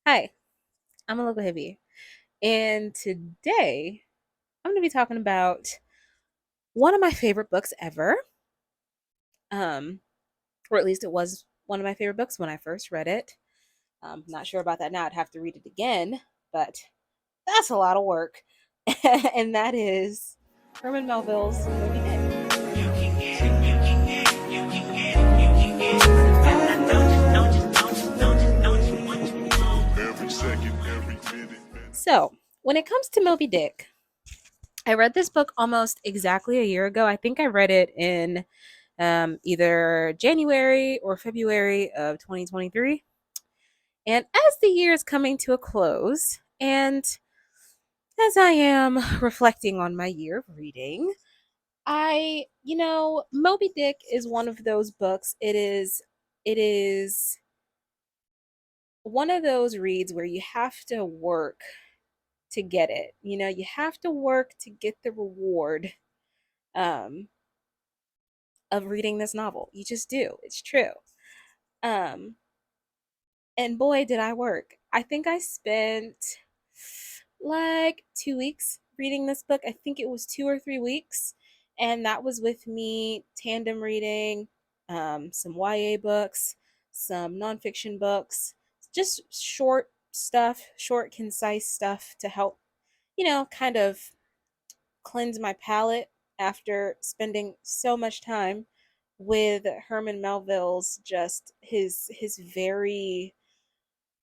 Hi, I'm a local hippie, and today I'm going to be talking about one of my favorite books ever. Um, or at least it was one of my favorite books when I first read it. Not sure about that now. I'd have to read it again, but that's a lot of work. And that is Herman Melville's Moby Dick. So, when it comes to Moby Dick, I read this book almost exactly a year ago. I think I read it in either January or February of 2023. And as the year is coming to a close, and as I am reflecting on my year of reading, Moby Dick is one of those books. It is one of those reads where you have to work to get it. You have to work to get the reward um, of reading this novel. You just do. It's true. Um, And boy, did I work. I think I spent like 2 weeks reading this book. I think it was 2 or 3 weeks. And that was with me tandem reading some YA books, some nonfiction books, just short stuff, short, concise stuff to help, kind of cleanse my palate after spending so much time with Herman Melville's just his very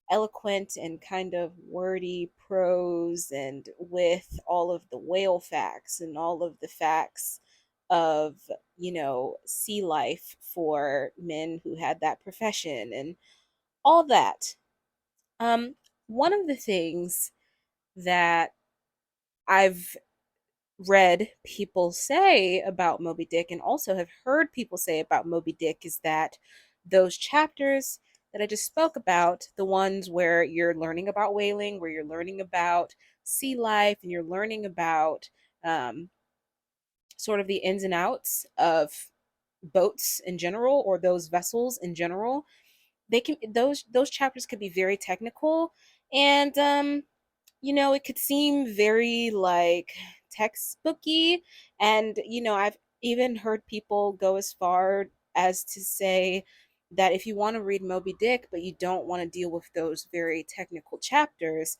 eloquent and kind of wordy prose, and with all of the whale facts and all of the facts of sea life for men who had that profession and all that. um One of the things that I've read people say about Moby Dick, and also have heard people say about Moby Dick, is that those chapters that I just spoke about, the ones where you're learning about whaling, where you're learning about sea life, and you're learning about um, sort of the ins and outs of boats in general, or those vessels in general, those chapters could be very technical, and it could seem very like textbooky. And, I've even heard people go as far as to say that if you want to read Moby Dick, but you don't want to deal with those very technical chapters,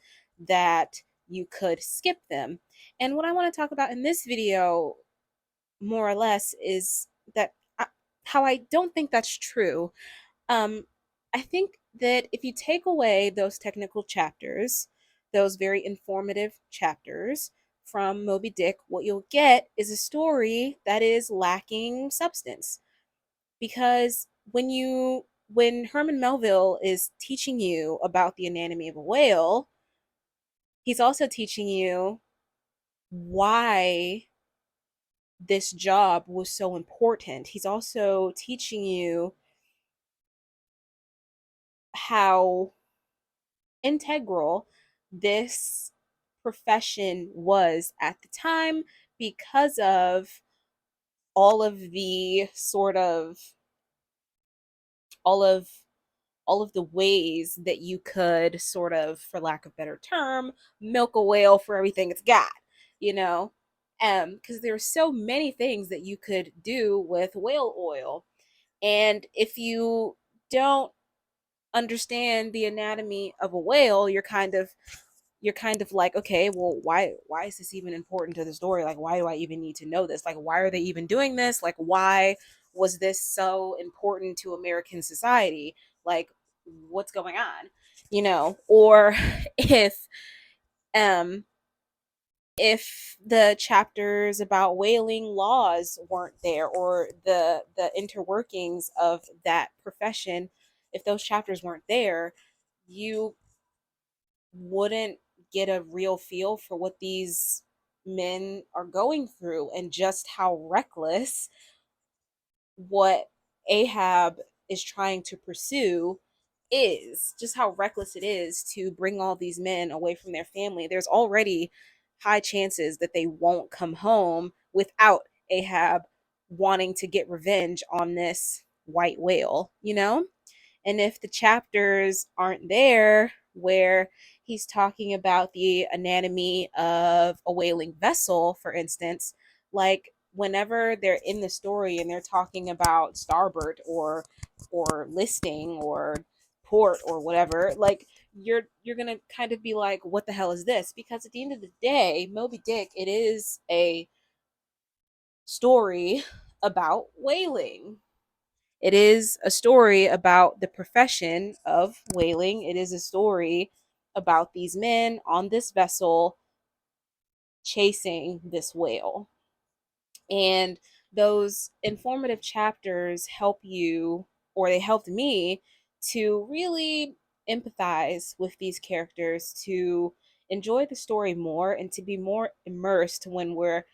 that you could skip them. And what I want to talk about in this video, more or less, is that how I don't think that's true. um, I think that if you take away those technical chapters, those very informative chapters from Moby Dick, what you'll get is a story that is lacking substance. Because when Herman Melville is teaching you about the anatomy of a whale, he's also teaching you why this job was so important. He's also teaching you how integral this profession was at the time, because of all of the sort of all of all of the ways that you could, sort of, for lack of a better term, milk a whale for everything it's got, you know because there are so many things that you could do with whale oil. And if you don't understand the anatomy of a whale, you're kind of like, okay, well, why is this even important to the story? Like, why do I even need to know this? Like, why are they even doing this? Like, why was this so important to American society? Like, what's going on? Or if um if the chapters about whaling laws weren't there, or the interworkings of that profession, if those chapters weren't there, you wouldn't get a real feel for what these men are going through, and just how reckless what Ahab is trying to pursue is. Just how reckless it is to bring all these men away from their family. There's already high chances that they won't come home without Ahab wanting to get revenge on this white whale. And if the chapters aren't there, where he's talking about the anatomy of a whaling vessel, for instance, like whenever they're in the story and they're talking about starboard or listing or port or whatever, like you're gonna kind of be like, what the hell is this? Because at the end of the day, Moby Dick, it is a story about whaling. It is a story about the profession of whaling. It is a story about these men on this vessel chasing this whale. And those informative chapters help you, or they helped me, to really empathize with these characters, to enjoy the story more, and to be more immersed when we're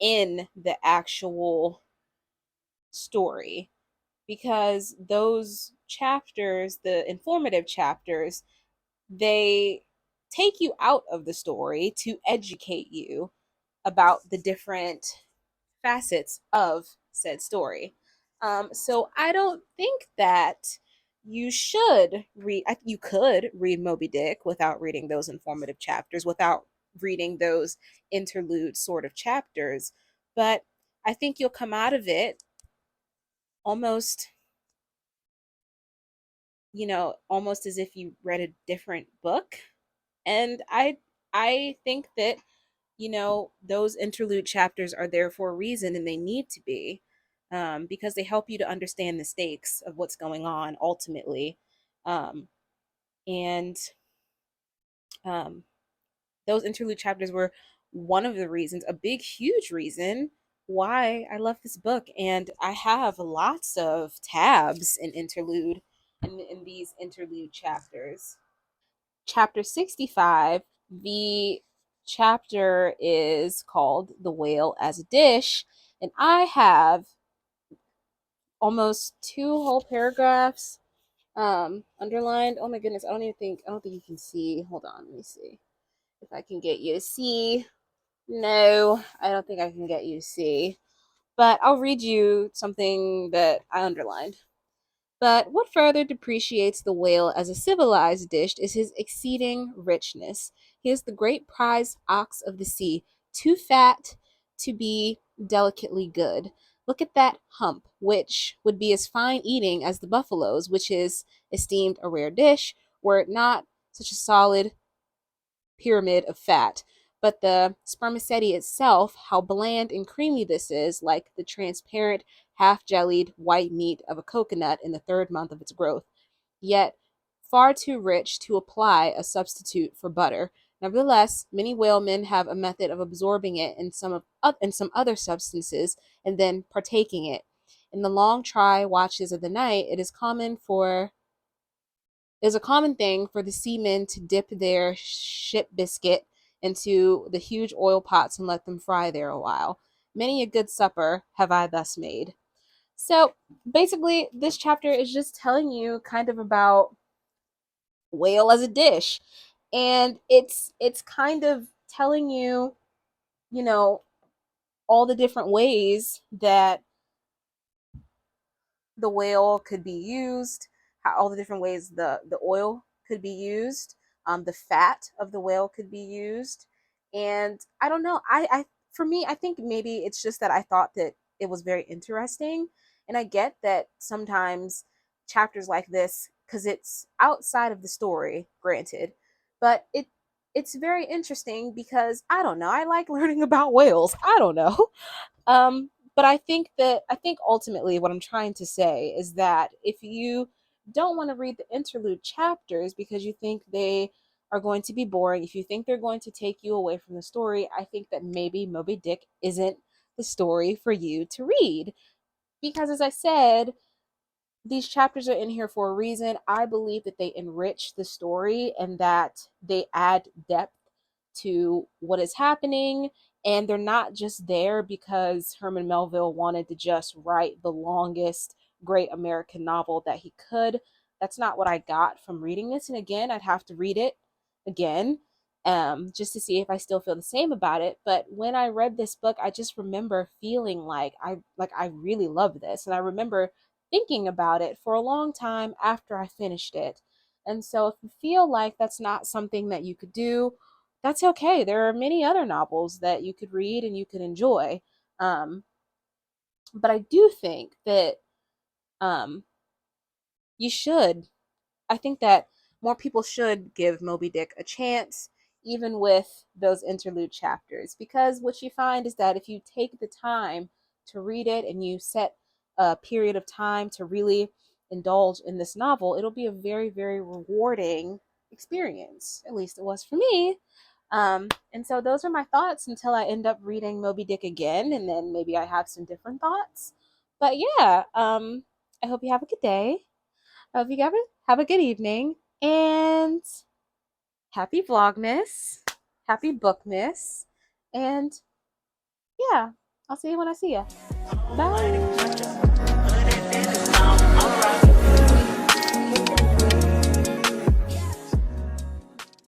in the actual story. Because those chapters, the informative chapters, they take you out of the story to educate you about the different facets of said story. So I don't think that you should read, you could read Moby Dick without reading those informative chapters, without reading those interlude sort of chapters. But I think you'll come out of it almost, almost as if you read a different book. And I think that, those interlude chapters are there for a reason, and they need to be, because they help you to understand the stakes of what's going on ultimately. Um, and um, those interlude chapters were one of the reasons, a big, huge reason why I love this book. And I have lots of tabs in interlude in these interlude chapters. Chapter 65, the chapter is called The Whale as a Dish. And I have almost two whole paragraphs underlined. Oh my goodness, I don't think you can see. Hold on, let me see if I can get you to see. No, I don't think I can get you to see. But I'll read you something that I underlined. But what further depreciates the whale as a civilized dish is his exceeding richness. He is the great prize ox of the sea, too fat to be delicately good. Look at that hump, which would be as fine eating as the buffalo's, which is esteemed a rare dish, were it not such a solid pyramid of fat. But the spermaceti itself, how bland and creamy this is, like the transparent, half jellied white meat of a coconut in the third month of its growth, yet far too rich to apply a substitute for butter. Nevertheless, many whalemen have a method of absorbing it in some other substances and then partaking it. In the long try watches of the night, it is a common thing for the seamen to dip their ship biscuit into the huge oil pots and let them fry there a while. Many a good supper have I thus made. So basically, this chapter is just telling you kind of about whale as a dish. And it's kind of telling you, you know, all the different ways that the whale could be used, how all the different ways the oil could be used, the fat of the whale could be used, and I don't know. I For me, I think maybe it's just that I thought that it was very interesting, and I get that sometimes chapters like this, because it's outside of the story, granted, but it's very interesting because I don't know. I like learning about whales. I don't know. But I think ultimately what I'm trying to say is that if you don't want to read the interlude chapters because you think they are going to be boring, if you think they're going to take you away from the story, I think that maybe Moby Dick isn't the story for you to read. Because as I said, these chapters are in here for a reason. I believe that they enrich the story and that they add depth to what is happening. And they're not just there because Herman Melville wanted to just write the longest great American novel that he could. That's not what I got from reading this. And again, I'd have to read it again, just to see if I still feel the same about it. But when I read this book, I just remember feeling like I really love this. And I remember thinking about it for a long time after I finished it. And so if you feel like that's not something that you could do, that's okay. There are many other novels that you could read and you could enjoy. Um, but I do think that um, you should I think that more people should give Moby Dick a chance, even with those interlude chapters, because what you find is that if you take the time to read it and you set a period of time to really indulge in this novel, it'll be a very, very rewarding experience. At least it was for me. And so those are my thoughts until I end up reading Moby Dick again, and then maybe I have some different thoughts. But yeah, I hope you have a good day. I hope you have a good evening and happy Vlogmas, happy Bookmas, and yeah, I'll see you when I see you. Bye.